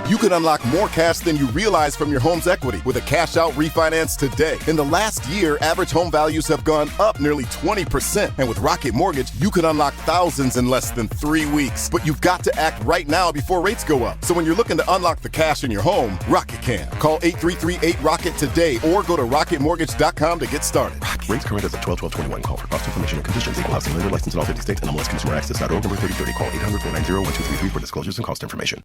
You can unlock more cash than you realize from your home's equity with a cash-out refinance today. In the last year, average home values have gone up nearly 20%. And with Rocket Mortgage, you can unlock thousands in less than 3 weeks. But you've got to act right now before rates go up. So when you're looking to unlock the cash in your home, Rocket can. Call 833-8ROCKET today or go to rocketmortgage.com to get started. Rocket. Rates current as of 12/12/21. Call for cost information and conditions. Equal housing lender license in all 50 states. NMLSConsumerAccess.org. Number 3030. Call 800-490-1233 for disclosures and cost information.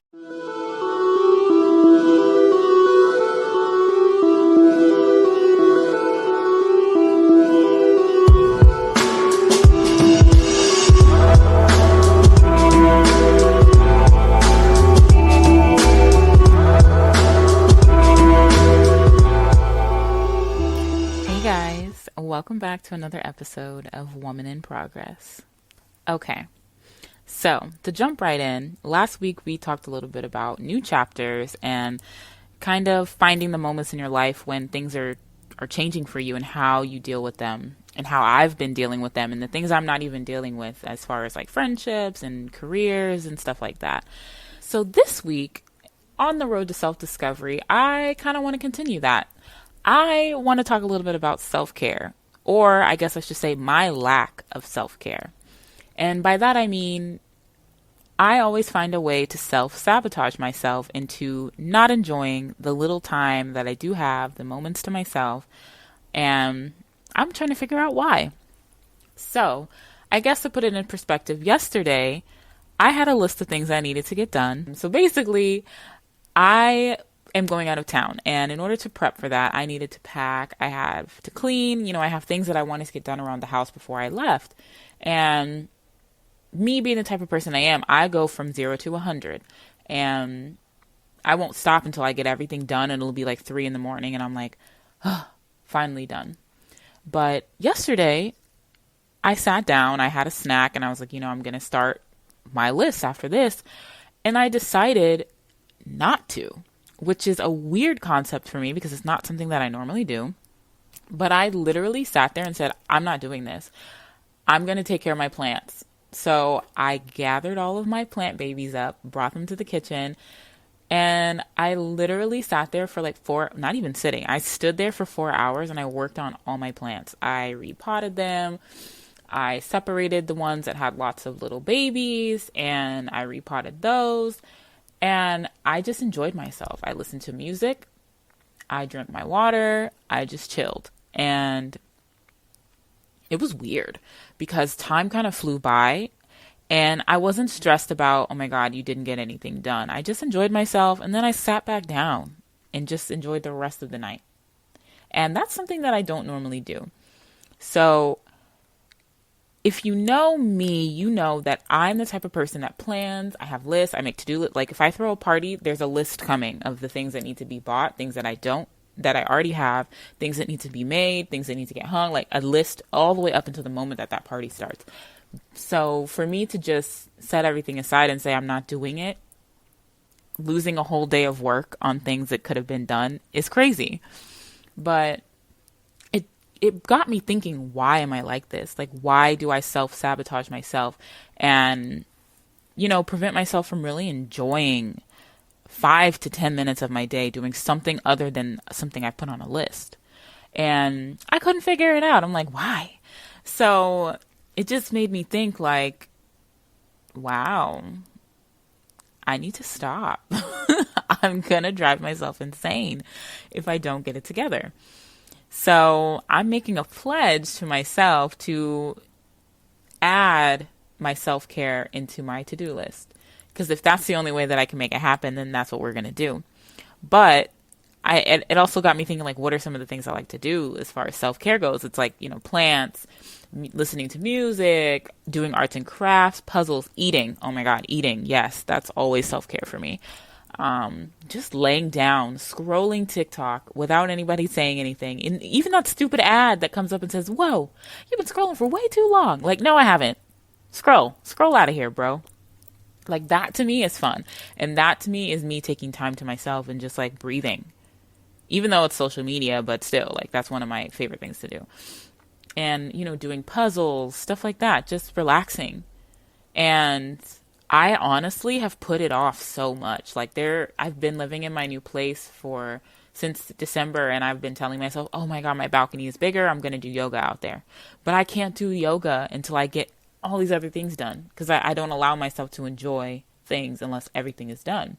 Welcome back to another episode of Woman in Progress. Okay, so to jump right in, last week we talked a little bit about new chapters and kind of finding the moments in your life when things are changing for you and how you deal with them and how I've been dealing with them and the things I'm not even dealing with as far as like friendships and careers and stuff like that. So this week on the road to self-discovery, I kind of want to continue that. I want to talk a little bit about self-care, or I guess I should say my lack of self-care. And by that I mean, I always find a way to self-sabotage myself into not enjoying the little time that I do have, the moments to myself, and I'm trying to figure out why. So, I guess to put it in perspective, yesterday, I had a list of things I needed to get done. So basically, I am going out of town, and in order to prep for that, I needed to pack, I have to clean, I have things that I wanted to get done around the house before I left. And me being the type of person I am, I go from 0 to 100, and I won't stop until I get everything done, and it'll be like 3 a.m, and I'm like, oh, finally done. But yesterday, I sat down, I had a snack, and I was like, I'm going to start my list after this, and I decided not to, which is a weird concept for me because it's not something that I normally do. But I literally sat there and said, I'm not doing this. I'm going to take care of my plants. So I gathered all of my plant babies up, brought them to the kitchen, and I literally sat there for like not even sitting. I stood there for 4 hours and I worked on all my plants. I repotted them. I separated the ones that had lots of little babies and I repotted those. And I just enjoyed myself. I listened to music. I drank my water. I just chilled. And it was weird because time kind of flew by and I wasn't stressed about, oh my God, you didn't get anything done. I just enjoyed myself. And then I sat back down and just enjoyed the rest of the night. And that's something that I don't normally do. So if you know me, you know that I'm the type of person that plans. I have lists. I make to-do lists. Like if I throw a party, there's a list coming of the things that need to be bought, things that I already have, things that need to be made, things that need to get hung, like a list all the way up until the moment that party starts. So for me to just set everything aside and say I'm not doing it, losing a whole day of work on things that could have been done is crazy. But it got me thinking, why am I like this? Like, why do I self-sabotage myself and, prevent myself from really enjoying 5 to 10 minutes of my day doing something other than something I put on a list? And I couldn't figure it out. I'm like, why? So it just made me think like, wow, I need to stop. I'm going to drive myself insane if I don't get it together. So I'm making a pledge to myself to add my self-care into my to-do list. Because if that's the only way that I can make it happen, then that's what we're going to do. But it also got me thinking, like, what are some of the things I like to do as far as self-care goes? It's like, plants, listening to music, doing arts and crafts, puzzles, eating. Oh my God, eating. Yes, that's always self-care for me. Just laying down, scrolling TikTok without anybody saying anything. And even that stupid ad that comes up and says, whoa, you've been scrolling for way too long. Like, no, I haven't. Scroll out of here, bro. Like, that to me is fun. And that to me is me taking time to myself and just like breathing, even though it's social media, but still, like, that's one of my favorite things to do. And, doing puzzles, stuff like that, just relaxing. And I honestly have put it off so much. Like I've been living in my new place since December, and I've been telling myself, oh my God, my balcony is bigger. I'm going to do yoga out there. But I can't do yoga until I get all these other things done, because I don't allow myself to enjoy things unless everything is done.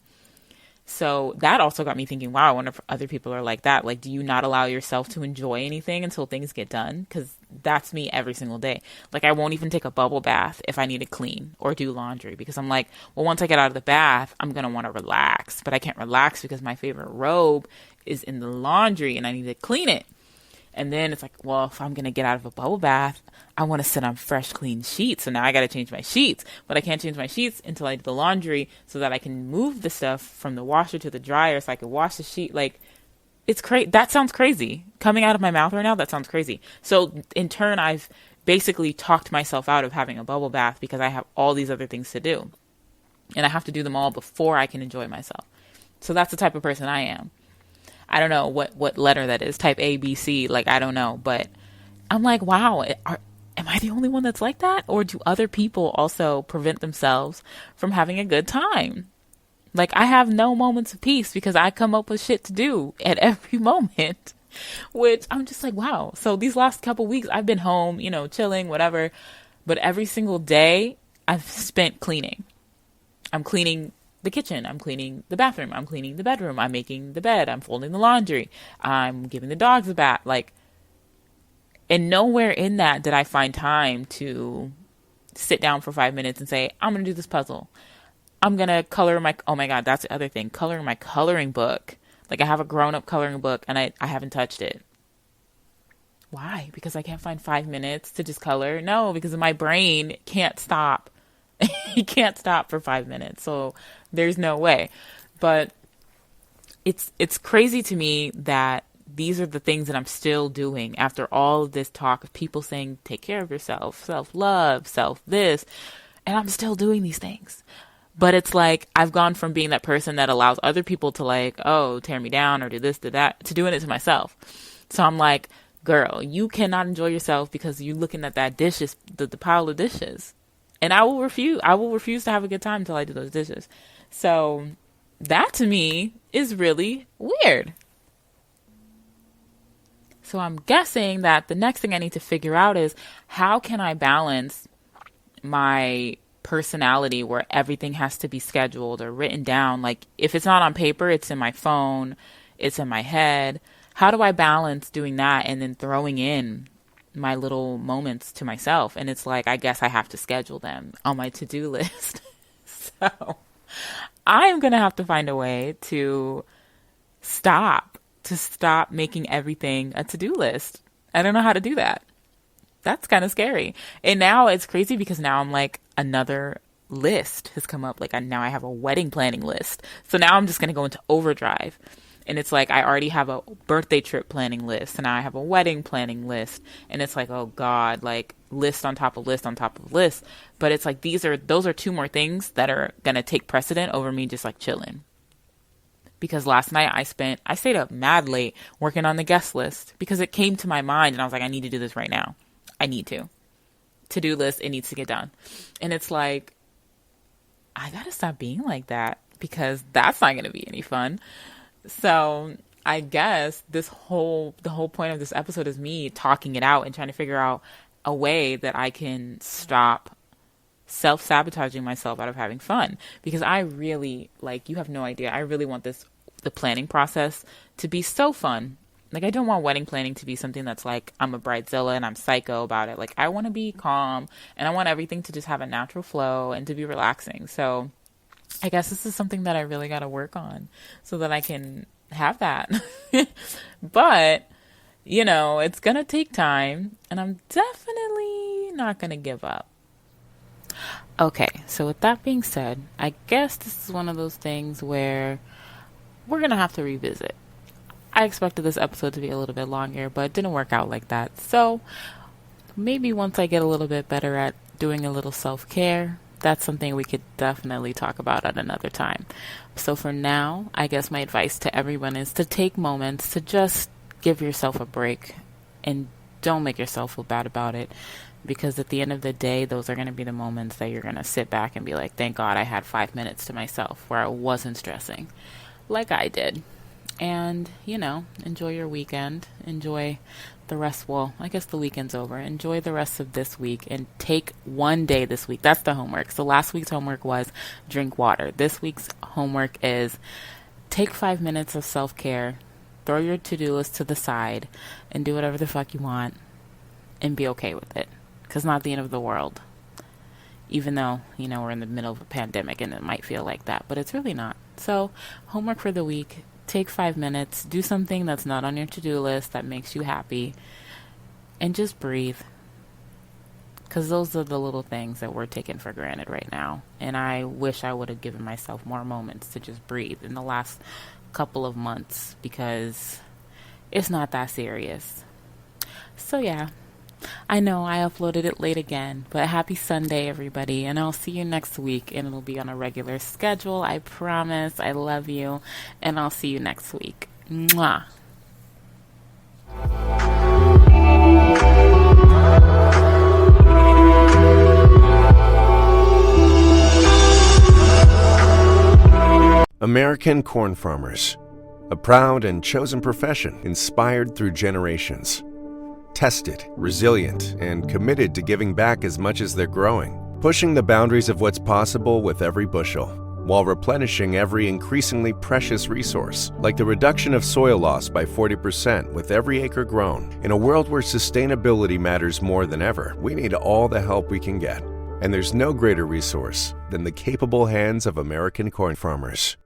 So that also got me thinking, wow, I wonder if other people are like that. Like, do you not allow yourself to enjoy anything until things get done? Because that's me every single day. Like, I won't even take a bubble bath if I need to clean or do laundry, because I'm like, well, once I get out of the bath, I'm going to want to relax. But I can't relax because my favorite robe is in the laundry and I need to clean it. And then it's like, well, if I'm going to get out of a bubble bath, I want to sit on fresh, clean sheets. So now I got to change my sheets. But I can't change my sheets until I do the laundry so that I can move the stuff from the washer to the dryer so I can wash the sheet. Like, it's crazy. That sounds crazy. Coming out of my mouth right now, that sounds crazy. So in turn, I've basically talked myself out of having a bubble bath because I have all these other things to do. And I have to do them all before I can enjoy myself. So that's the type of person I am. I don't know what letter that is, type A, B, C, like, I don't know. But I'm like, wow, am I the only one that's like that? Or do other people also prevent themselves from having a good time? Like, I have no moments of peace because I come up with shit to do at every moment, which I'm just like, wow. So these last couple weeks, I've been home, chilling, whatever. But every single day I've spent cleaning. I'm cleaning the kitchen, I'm cleaning the bathroom, I'm cleaning the bedroom, I'm making the bed, I'm folding the laundry, I'm giving the dogs a bath. Like, and nowhere in that did I find time to sit down for 5 minutes and say, I'm going to do this puzzle. I'm going to color oh my God, that's the other thing, coloring my coloring book. Like, I have a grown-up coloring book and I haven't touched it. Why? Because I can't find 5 minutes to just color? No, because my brain can't stop. He can't stop for 5 minutes. So there's no way. But it's crazy to me that these are the things that I'm still doing after all of this talk of people saying, take care of yourself, self-love, self-this. And I'm still doing these things. But it's like, I've gone from being that person that allows other people to, like, oh, tear me down or do this, do that, to doing it to myself. So I'm like, girl, you cannot enjoy yourself because you're looking at that dishes, the pile of dishes. And I will refuse to have a good time until I do those dishes. So that to me is really weird. So I'm guessing that the next thing I need to figure out is, how can I balance my personality where everything has to be scheduled or written down? Like, if it's not on paper, it's in my phone, it's in my head. How do I balance doing that and then throwing in my little moments to myself? And it's like, I guess I have to schedule them on my to-do list. So I'm going to have to find a way to stop making everything a to-do list. I don't know how to do that. That's kind of scary. And now it's crazy because now I'm like, another list has come up. Like, now I have a wedding planning list. So now I'm just going to go into overdrive. And it's like, I already have a birthday trip planning list, and now I have a wedding planning list. And it's like, oh God, like, list on top of list on top of list. But it's like, those are two more things that are going to take precedent over me just like chilling. Because last night I stayed up mad late working on the guest list because it came to my mind and I was like, I need to do this right now. I need to. To-do list, it needs to get done. And it's like, I got to stop being like that because that's not going to be any fun. So I guess the whole point of this episode is me talking it out and trying to figure out a way that I can stop self-sabotaging myself out of having fun. Because I really, like, you have no idea, I really want the planning process to be so fun. Like, I don't want wedding planning to be something that's like, I'm a bridezilla and I'm psycho about it. Like, I want to be calm and I want everything to just have a natural flow and to be relaxing. So I guess this is something that I really got to work on so that I can have that. But, it's going to take time, and I'm definitely not going to give up. Okay, so with that being said, I guess this is one of those things where we're going to have to revisit. I expected this episode to be a little bit longer, but it didn't work out like that. So maybe once I get a little bit better at doing a little self-care, that's something we could definitely talk about at another time. So for now, I guess my advice to everyone is to take moments to just give yourself a break and don't make yourself feel bad about it. because at the end of the day, those are going to be the moments that you're going to sit back and be like, thank God I had 5 minutes to myself where I wasn't stressing like I did. And, enjoy your weekend. Enjoy the rest. Well, I guess the weekend's over. Enjoy the rest of this week and take one day this week. That's the homework. So last week's homework was drink water. This week's homework is take 5 minutes of self-care, throw your to-do list to the side, and do whatever the fuck you want and be okay with it. Because it's not the end of the world. Even though, we're in the middle of a pandemic and it might feel like that, but it's really not. So homework for the week. Take 5 minutes, do something that's not on your to-do list that makes you happy, and just breathe. Because those are the little things that we're taking for granted right now. And I wish I would have given myself more moments to just breathe in the last couple of months, because it's not that serious. So yeah, I know I uploaded it late again, but happy Sunday, everybody, and I'll see you next week, and it'll be on a regular schedule. I promise. I love you, and I'll see you next week. Mwah. American corn farmers, a proud and chosen profession inspired through generations. Tested, resilient, and committed to giving back as much as they're growing, pushing the boundaries of what's possible with every bushel, while replenishing every increasingly precious resource, like the reduction of soil loss by 40% with every acre grown. In a world where sustainability matters more than ever, we need all the help we can get. And there's no greater resource than the capable hands of American corn farmers.